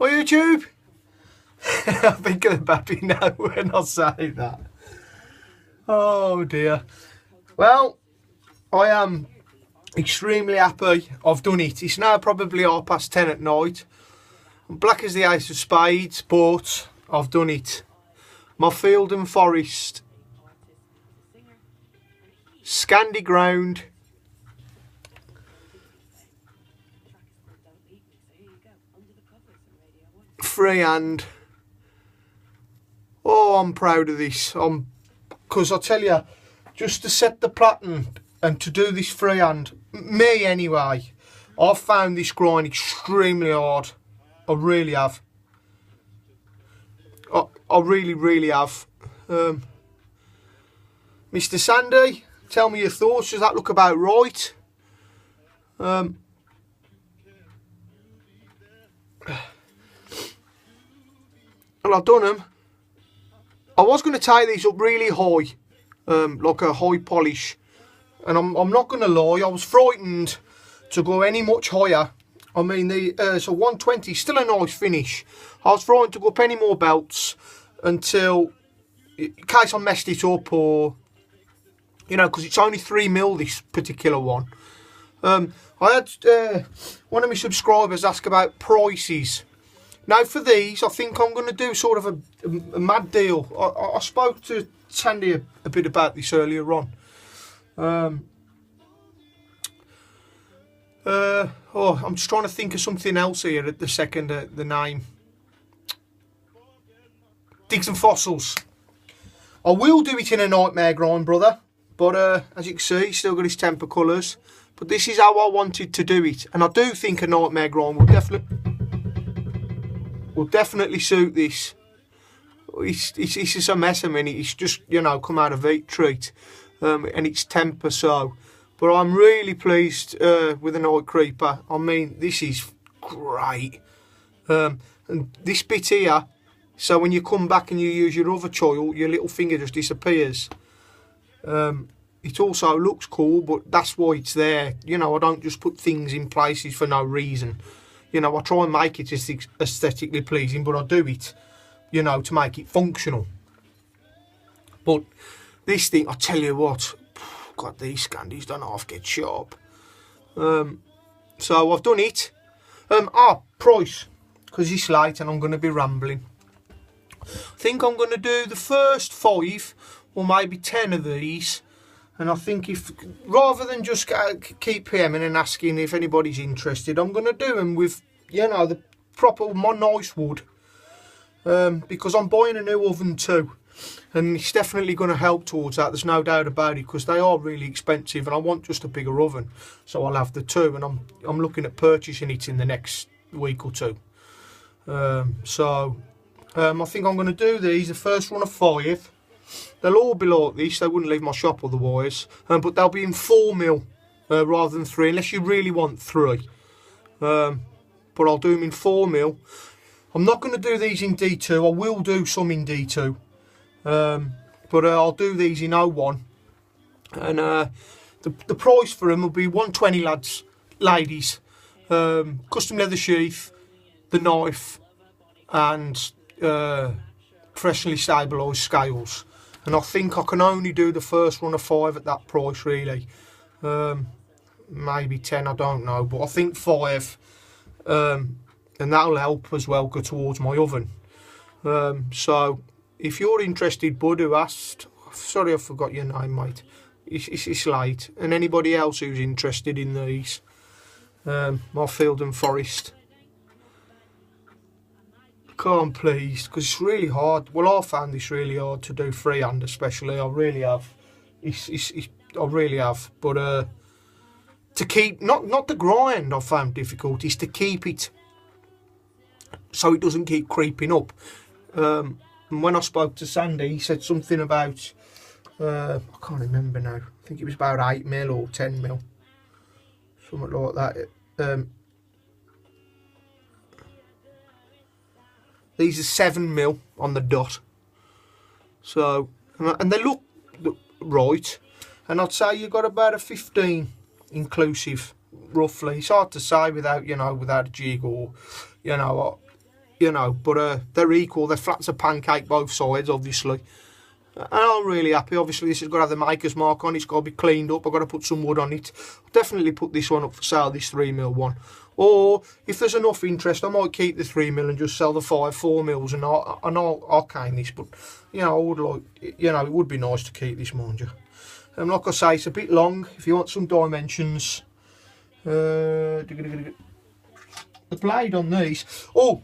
Or YouTube? I think of the baby now when I say that. Oh dear. Well, I am extremely happy I've done it. It's now probably 10:30 at night. I'm black as the ace of spades, but I've done it. My field and forest, Scandi ground, freehand. Oh, I'm proud of this. Because I tell you, just to set the pattern and to do this freehand, me anyway, I've found this grind extremely hard. I really have. I really have. Mr. Sandy, tell me your thoughts. Does that look about right? Well, I've done them. I was going to tie these up really high, like a high polish. And I'm not going to lie, I was frightened to go any much higher. I mean, so 120 still a nice finish. I was frightened to go up any more belts until, in case I messed it up, or, you know, because it's only 3mm this particular one. I had one of my subscribers ask about prices. Now for these, I think I'm going to do sort of a mad deal. I spoke to Sandy a bit about this earlier on. I'm just trying to think of something else here at the second, the name. Digs and Fossils. I will do it in a nightmare grind, brother. But as you can see, he's still got his temper colours. But this is how I wanted to do it. And I do think a nightmare grind will definitely suit this. It's just a mess. I mean, it's just, you know, come out of heat treat. And it's temper so. But I'm really pleased with the Night Creeper. I mean, this is great. And this bit here, so when you come back and you use your other choil, your little finger just disappears. It also looks cool, but that's why it's there. You know, I don't just put things in places for no reason. You know, I try and make it aesthetically pleasing, but I do it, you know, to make it functional. But this thing, I tell you what, God, these Scandis don't half get sharp. So I've done it. Price, because it's late and I'm going to be rambling. I think I'm going to do the first 5 or maybe 10 of these. And I think if, rather than just keep PMing and asking if anybody's interested, I'm going to do them with, you know, the proper, my nice wood. Because I'm buying a new oven too. And it's definitely going to help towards that, there's no doubt about it, because they are really expensive and I want just a bigger oven. So I'll have the 2, and I'm looking at purchasing it in the next week or 2. I think I'm going to do these, the first run of 5. They'll all be like this, they wouldn't leave my shop otherwise. But they'll be in 4mm rather than 3, unless you really want 3. But I'll do them in 4mm. I'm not going to do these in D2, I will do some in D2. But I'll do these in 01. And the price for them will be 120, lads, ladies. Custom leather sheath, the knife, and professionally stabilised scales. And I think I can only do the first run of 5 at that price, really. Maybe 10, I don't know, but I think 5. And that'll help as well go towards my oven. So if you're interested, bud, who asked, sorry I forgot your name, mate. It's late. And anybody else who's interested in these, my field and forest, come please, because it's really hard. Well, I found this really hard to do freehand, especially. I really have. I really have. But to keep, not the grind I found difficult, is to keep it so it doesn't keep creeping up. And when I spoke to Sandy, he said something about, I can't remember now, I think it was about 8mm or 10mm, something like that. These are 7mm on the dot. So, and they look right, and I'd say you've got about a 15 inclusive, roughly. It's hard to say without, you know, without a jig or, you know, you know, but they're equal. They're flat as a pancake both sides, obviously. And I'm really happy. Obviously, this has got to have the maker's mark on it. It's got to be cleaned up. I've got to put some wood on it. I'll definitely put this one up for sale, this 3mm one. Or if there's enough interest, I might keep the 3mm and just sell the 4mm, and I'll cane this. But you know, I would like, you know, it would be nice to keep this, mind you. Like I say, it's a bit long. If you want some dimensions, the blade on these. Oh,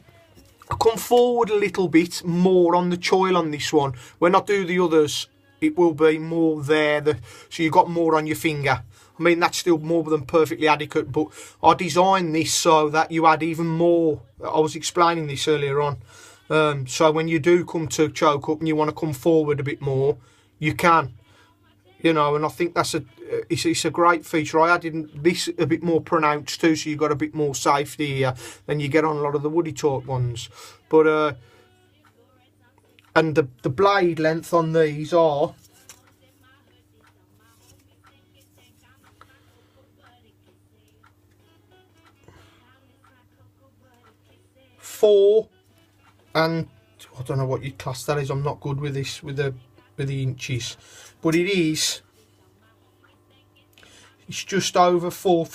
I come forward a little bit more on the choil on this one. When I do the others, it will be more there, so you've got more on your finger. I mean, that's still more than perfectly adequate, but I designed this so that you add even more. I was explaining this earlier on. So when you do come to choke up and you want to come forward a bit more, you can. You know, and I think that's it's a great feature. I added this a bit more pronounced too, so you've got a bit more safety here than you get on a lot of the Woody Talk ones. But and the blade length on these are 4 and I don't know what you class that is. I'm not good with this with the inches, but it's just over 4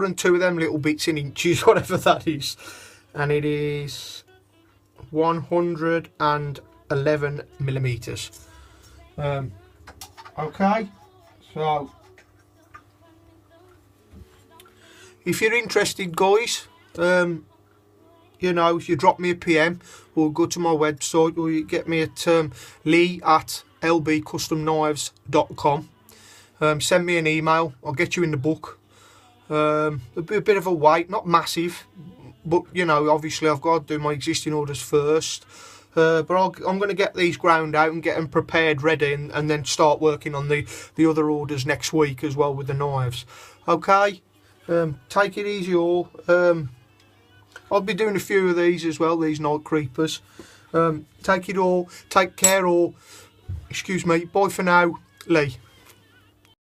and 2 of them little bits in inches, whatever that is, and it is 111mm. Okay, so if you're interested, guys, you know, if you drop me a PM or go to my website, or you get me at lee@lbcustomknives.com. Send me an email. I'll get you in the book. There'll be a bit of a wait, not massive, but you know, obviously I've got to do my existing orders first. But I'm going to get these ground out and get them prepared, ready, and then start working on the other orders next week as well with the knives. Okay, take it easy all. I'll be doing a few of these as well, these night creepers. Take care all. Excuse me. Bye for now, Lee.